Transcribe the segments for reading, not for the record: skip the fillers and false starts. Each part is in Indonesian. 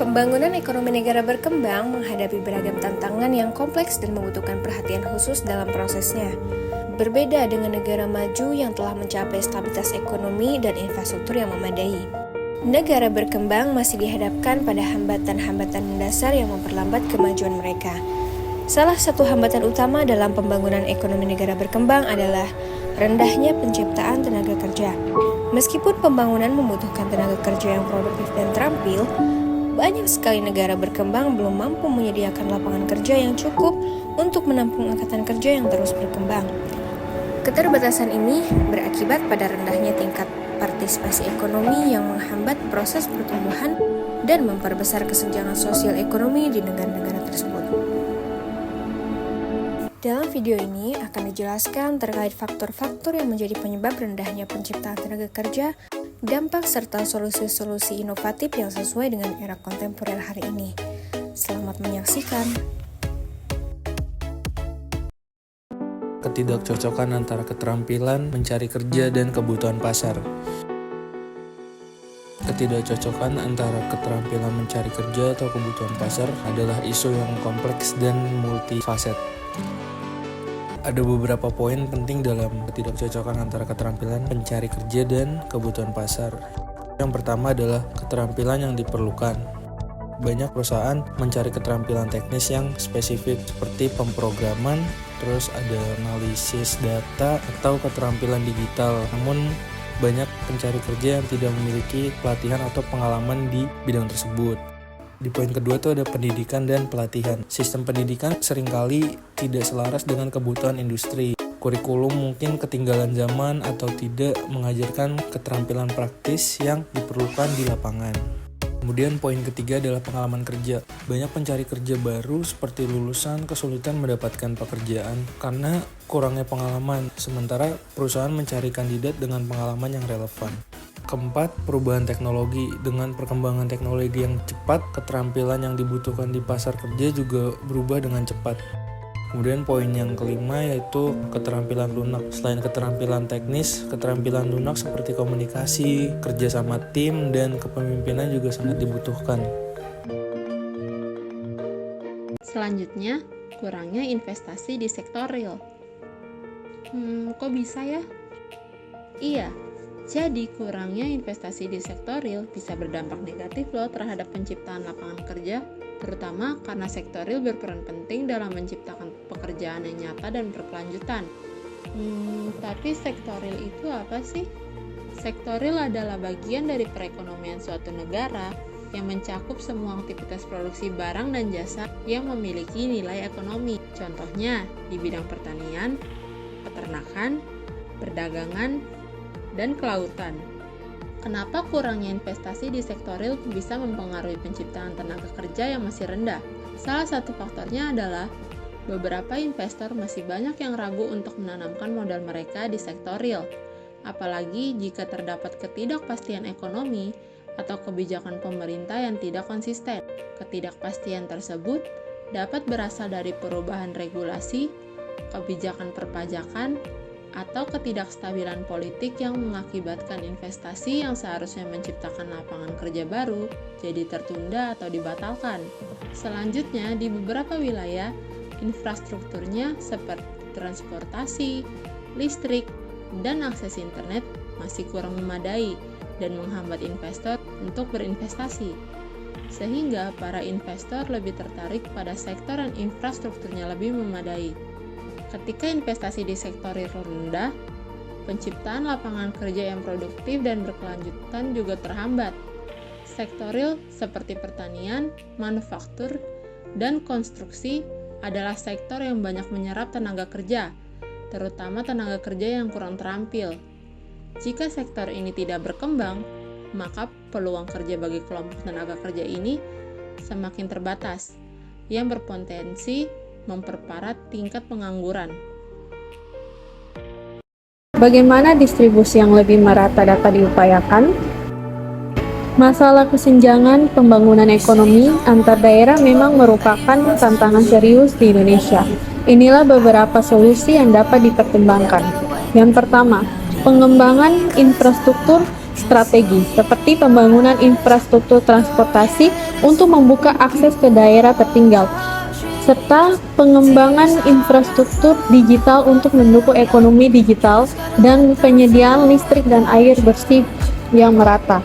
Pembangunan ekonomi negara berkembang menghadapi beragam tantangan yang kompleks dan membutuhkan perhatian khusus dalam prosesnya. Berbeda dengan negara maju yang telah mencapai stabilitas ekonomi dan infrastruktur yang memadai. Negara berkembang masih dihadapkan pada hambatan-hambatan mendasar yang memperlambat kemajuan mereka. Salah satu hambatan utama dalam pembangunan ekonomi negara berkembang adalah rendahnya penciptaan tenaga kerja. Meskipun pembangunan membutuhkan tenaga kerja yang produktif dan terampil, banyak sekali negara berkembang belum mampu menyediakan lapangan kerja yang cukup untuk menampung angkatan kerja yang terus berkembang. Keterbatasan ini berakibat pada rendahnya tingkat partisipasi ekonomi yang menghambat proses pertumbuhan dan memperbesar kesenjangan sosial ekonomi di negara-negara tersebut. Dalam video ini akan dijelaskan terkait faktor-faktor yang menjadi penyebab rendahnya penciptaan tenaga kerja, dampak serta solusi-solusi inovatif yang sesuai dengan era kontemporer hari ini. Selamat menyaksikan. Ketidakcocokan antara keterampilan mencari kerja dan kebutuhan pasar. Ketidakcocokan antara keterampilan mencari kerja atau kebutuhan pasar adalah isu yang kompleks dan multifaset. Ada beberapa poin penting dalam ketidakcocokan antara keterampilan mencari kerja dan kebutuhan pasar. Yang pertama adalah keterampilan yang diperlukan. Banyak perusahaan mencari keterampilan teknis yang spesifik seperti pemrograman, terus ada analisis data atau keterampilan digital. Namun banyak pencari kerja yang tidak memiliki pelatihan atau pengalaman di bidang tersebut. Di poin kedua itu ada pendidikan dan pelatihan. Sistem pendidikan seringkali tidak selaras dengan kebutuhan industri. Kurikulum mungkin ketinggalan zaman atau tidak mengajarkan keterampilan praktis yang diperlukan di lapangan. Kemudian poin ketiga adalah pengalaman kerja. Banyak pencari kerja baru seperti lulusan kesulitan mendapatkan pekerjaan karena kurangnya pengalaman, sementara perusahaan mencari kandidat dengan pengalaman yang relevan. Keempat, perubahan teknologi. Dengan perkembangan teknologi yang cepat, keterampilan yang dibutuhkan di pasar kerja juga berubah dengan cepat. Kemudian poin yang kelima yaitu keterampilan lunak. Selain keterampilan teknis, keterampilan lunak seperti komunikasi, kerja sama tim, dan kepemimpinan juga sangat dibutuhkan. Selanjutnya, kurangnya investasi di sektor real. Kok bisa ya? Iya, jadi kurangnya investasi di sektor real bisa berdampak negatif loh terhadap penciptaan lapangan kerja, terutama karena sektor real berperan penting dalam menciptakan pekerjaan yang nyata dan berkelanjutan. Tapi sektor real itu apa sih? Sektor real adalah bagian dari perekonomian suatu negara yang mencakup semua aktivitas produksi barang dan jasa yang memiliki nilai ekonomi. Contohnya di bidang pertanian, peternakan, perdagangan, dan kelautan. Kenapa kurangnya investasi di sektor real bisa mempengaruhi penciptaan tenaga kerja yang masih rendah? Salah satu faktornya adalah beberapa investor masih banyak yang ragu untuk menanamkan modal mereka di sektor real, apalagi jika terdapat ketidakpastian ekonomi atau kebijakan pemerintah yang tidak konsisten. Ketidakpastian tersebut dapat berasal dari perubahan regulasi, kebijakan perpajakan, atau ketidakstabilan politik yang mengakibatkan investasi yang seharusnya menciptakan lapangan kerja baru jadi tertunda atau dibatalkan. Selanjutnya, di beberapa wilayah, infrastrukturnya seperti transportasi, listrik, dan akses internet masih kurang memadai dan menghambat investor untuk berinvestasi. Sehingga para investor lebih tertarik pada sektor yang infrastrukturnya lebih memadai. Ketika investasi di sektor real rendah, penciptaan lapangan kerja yang produktif dan berkelanjutan juga terhambat. Sektor real seperti pertanian, manufaktur, dan konstruksi adalah sektor yang banyak menyerap tenaga kerja, terutama tenaga kerja yang kurang terampil. Jika sektor ini tidak berkembang, maka peluang kerja bagi kelompok tenaga kerja ini semakin terbatas, yang berpotensi memperparah tingkat pengangguran. Bagaimana distribusi yang lebih merata dapat diupayakan? Masalah kesenjangan pembangunan ekonomi antar daerah memang merupakan tantangan serius di Indonesia. Inilah beberapa solusi yang dapat dipertimbangkan. Yang pertama, pengembangan infrastruktur strategi seperti pembangunan infrastruktur transportasi untuk membuka akses ke daerah tertinggal, serta pengembangan infrastruktur digital untuk mendukung ekonomi digital dan penyediaan listrik dan air bersih yang merata.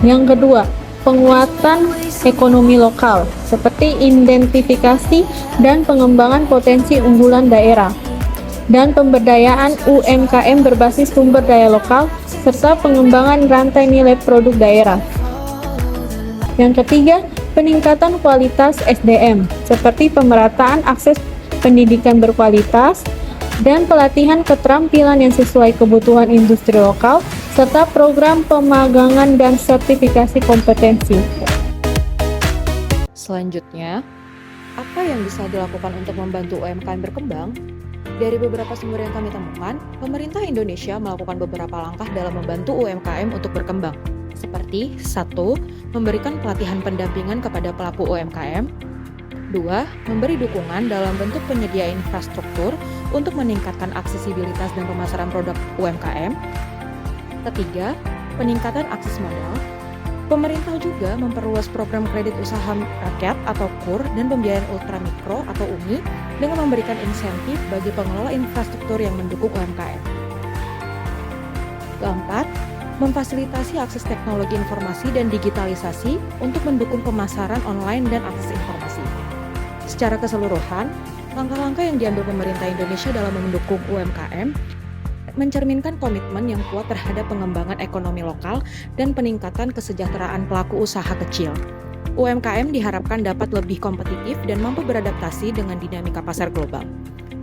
Yang kedua, penguatan ekonomi lokal, seperti identifikasi dan pengembangan potensi unggulan daerah, dan pemberdayaan UMKM berbasis sumber daya lokal, serta pengembangan rantai nilai produk daerah. Yang ketiga, peningkatan kualitas SDM, seperti pemerataan akses pendidikan berkualitas dan pelatihan keterampilan yang sesuai kebutuhan industri lokal, serta program pemagangan dan sertifikasi kompetensi. Selanjutnya, apa yang bisa dilakukan untuk membantu UMKM berkembang? Dari beberapa sumber yang kami temukan, pemerintah Indonesia melakukan beberapa langkah dalam membantu UMKM untuk berkembang, seperti 1. Memberikan pelatihan pendampingan kepada pelaku UMKM. 2. Memberi dukungan dalam bentuk penyedia infrastruktur untuk meningkatkan aksesibilitas dan pemasaran produk UMKM. 3. Peningkatan akses modal. Pemerintah juga memperluas program kredit usaha rakyat atau KUR dan pembiayaan ultramikro atau UMI dengan memberikan insentif bagi pengelola infrastruktur yang mendukung UMKM. Keempat, memfasilitasi akses teknologi informasi dan digitalisasi untuk mendukung pemasaran online dan akses informasi. Secara keseluruhan, langkah-langkah yang diambil pemerintah Indonesia dalam mendukung UMKM mencerminkan komitmen yang kuat terhadap pengembangan ekonomi lokal dan peningkatan kesejahteraan pelaku usaha kecil. UMKM diharapkan dapat lebih kompetitif dan mampu beradaptasi dengan dinamika pasar global.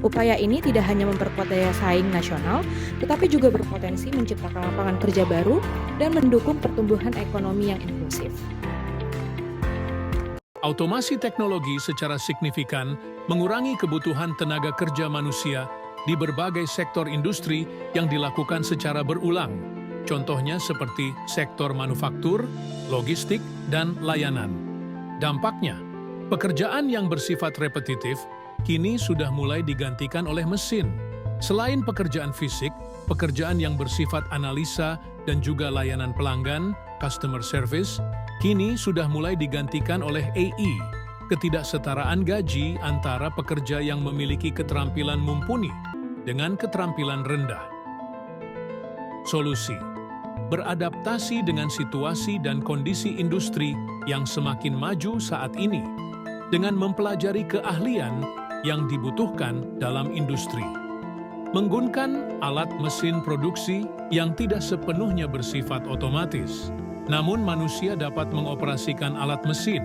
Upaya ini tidak hanya memperkuat daya saing nasional, tetapi juga berpotensi menciptakan lapangan kerja baru dan mendukung pertumbuhan ekonomi yang inklusif. Automasi teknologi secara signifikan mengurangi kebutuhan tenaga kerja manusia di berbagai sektor industri yang dilakukan secara berulang. Contohnya seperti sektor manufaktur, logistik, dan layanan. Dampaknya, pekerjaan yang bersifat repetitif kini sudah mulai digantikan oleh mesin. Selain pekerjaan fisik, pekerjaan yang bersifat analisa dan juga layanan pelanggan, customer service, kini sudah mulai digantikan oleh AI. Ketidaksetaraan gaji antara pekerja yang memiliki keterampilan mumpuni dengan keterampilan rendah. Solusi: beradaptasi dengan situasi dan kondisi industri yang semakin maju saat ini dengan mempelajari keahlian yang dibutuhkan dalam industri. Menggunakan alat mesin produksi yang tidak sepenuhnya bersifat otomatis, namun manusia dapat mengoperasikan alat mesin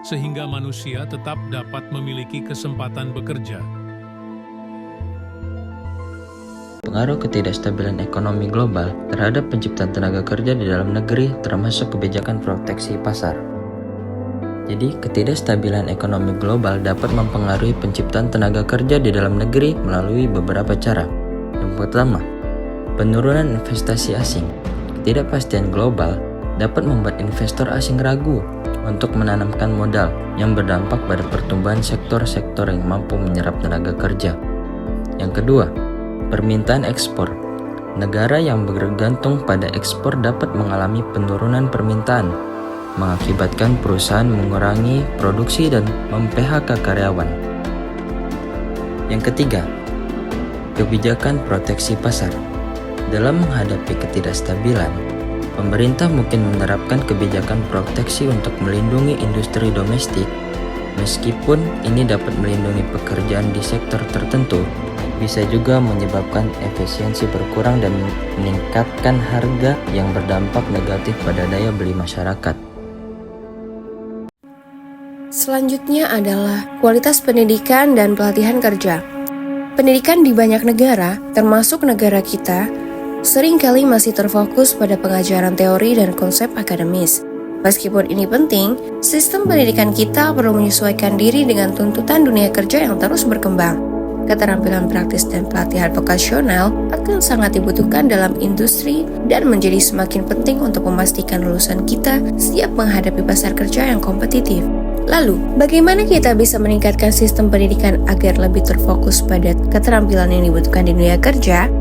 sehingga manusia tetap dapat memiliki kesempatan bekerja. Pengaruh ketidakstabilan ekonomi global terhadap penciptaan tenaga kerja di dalam negeri termasuk kebijakan proteksi pasar. Jadi, ketidakstabilan ekonomi global dapat mempengaruhi penciptaan tenaga kerja di dalam negeri melalui beberapa cara. Yang pertama, penurunan investasi asing. Ketidakpastian global dapat membuat investor asing ragu untuk menanamkan modal yang berdampak pada pertumbuhan sektor-sektor yang mampu menyerap tenaga kerja. Yang kedua, permintaan ekspor. Negara yang bergantung pada ekspor dapat mengalami penurunan permintaan, mengakibatkan perusahaan mengurangi produksi dan mem-PHK karyawan. Yang ketiga, kebijakan proteksi pasar. Dalam menghadapi ketidakstabilan, pemerintah mungkin menerapkan kebijakan proteksi untuk melindungi industri domestik. Meskipun ini dapat melindungi pekerjaan di sektor tertentu, bisa juga menyebabkan efisiensi berkurang dan meningkatkan harga yang berdampak negatif pada daya beli masyarakat. Selanjutnya adalah kualitas pendidikan dan pelatihan kerja. Pendidikan di banyak negara, termasuk negara kita, seringkali masih terfokus pada pengajaran teori dan konsep akademis. Meskipun ini penting, sistem pendidikan kita perlu menyesuaikan diri dengan tuntutan dunia kerja yang terus berkembang. Keterampilan praktis dan pelatihan vokasional akan sangat dibutuhkan dalam industri dan menjadi semakin penting untuk memastikan lulusan kita siap menghadapi pasar kerja yang kompetitif. Lalu, bagaimana kita bisa meningkatkan sistem pendidikan agar lebih terfokus pada keterampilan yang dibutuhkan di dunia kerja?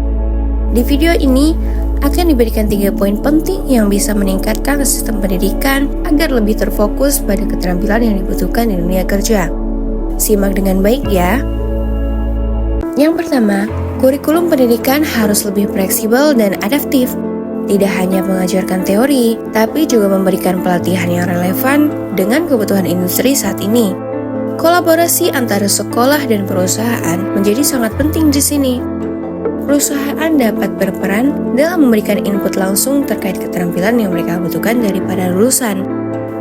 Di video ini, akan diberikan 3 poin penting yang bisa meningkatkan sistem pendidikan agar lebih terfokus pada keterampilan yang dibutuhkan di dunia kerja. Simak dengan baik ya. Yang pertama, kurikulum pendidikan harus lebih fleksibel dan adaptif. Tidak hanya mengajarkan teori, tapi juga memberikan pelatihan yang relevan dengan kebutuhan industri saat ini. Kolaborasi antara sekolah dan perusahaan menjadi sangat penting di sini. Perusahaan dapat berperan dalam memberikan input langsung terkait keterampilan yang mereka butuhkan dari para lulusan.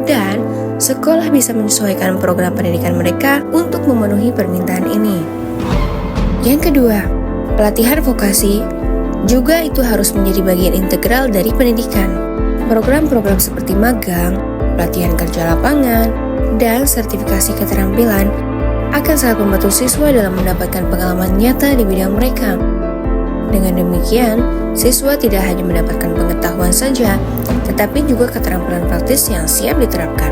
Dan sekolah bisa menyesuaikan program pendidikan mereka untuk memenuhi permintaan ini. Yang kedua, pelatihan vokasi juga itu harus menjadi bagian integral dari pendidikan. Program-program seperti magang, pelatihan kerja lapangan, dan sertifikasi keterampilan akan sangat membantu siswa dalam mendapatkan pengalaman nyata di bidang mereka. Dengan demikian, siswa tidak hanya mendapatkan pengetahuan saja, tetapi juga keterampilan praktis yang siap diterapkan.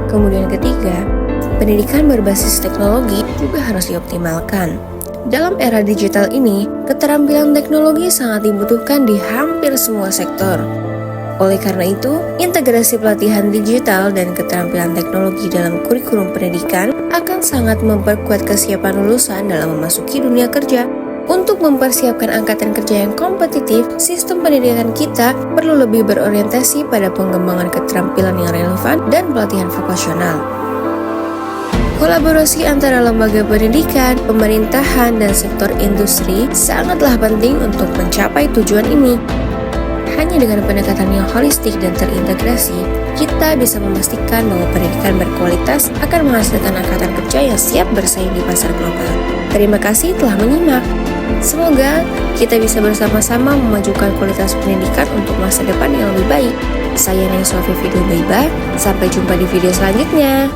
Kemudian ketiga, pendidikan berbasis teknologi juga harus dioptimalkan. Dalam era digital ini, keterampilan teknologi sangat dibutuhkan di hampir semua sektor. Oleh karena itu, integrasi pelatihan digital dan keterampilan teknologi dalam kurikulum pendidikan akan sangat memperkuat kesiapan lulusan dalam memasuki dunia kerja. Untuk mempersiapkan angkatan kerja yang kompetitif, sistem pendidikan kita perlu lebih berorientasi pada pengembangan keterampilan yang relevan dan pelatihan vokasional. Kolaborasi antara lembaga pendidikan, pemerintahan, dan sektor industri sangatlah penting untuk mencapai tujuan ini. Hanya dengan pendekatan yang holistik dan terintegrasi, kita bisa memastikan bahwa pendidikan berkualitas akan menghasilkan angkatan kerja yang siap bersaing di pasar global. Terima kasih telah menyimak. Semoga kita bisa bersama-sama memajukan kualitas pendidikan untuk masa depan yang lebih baik. Saya Neswa Vivido Baiba, sampai jumpa di video selanjutnya.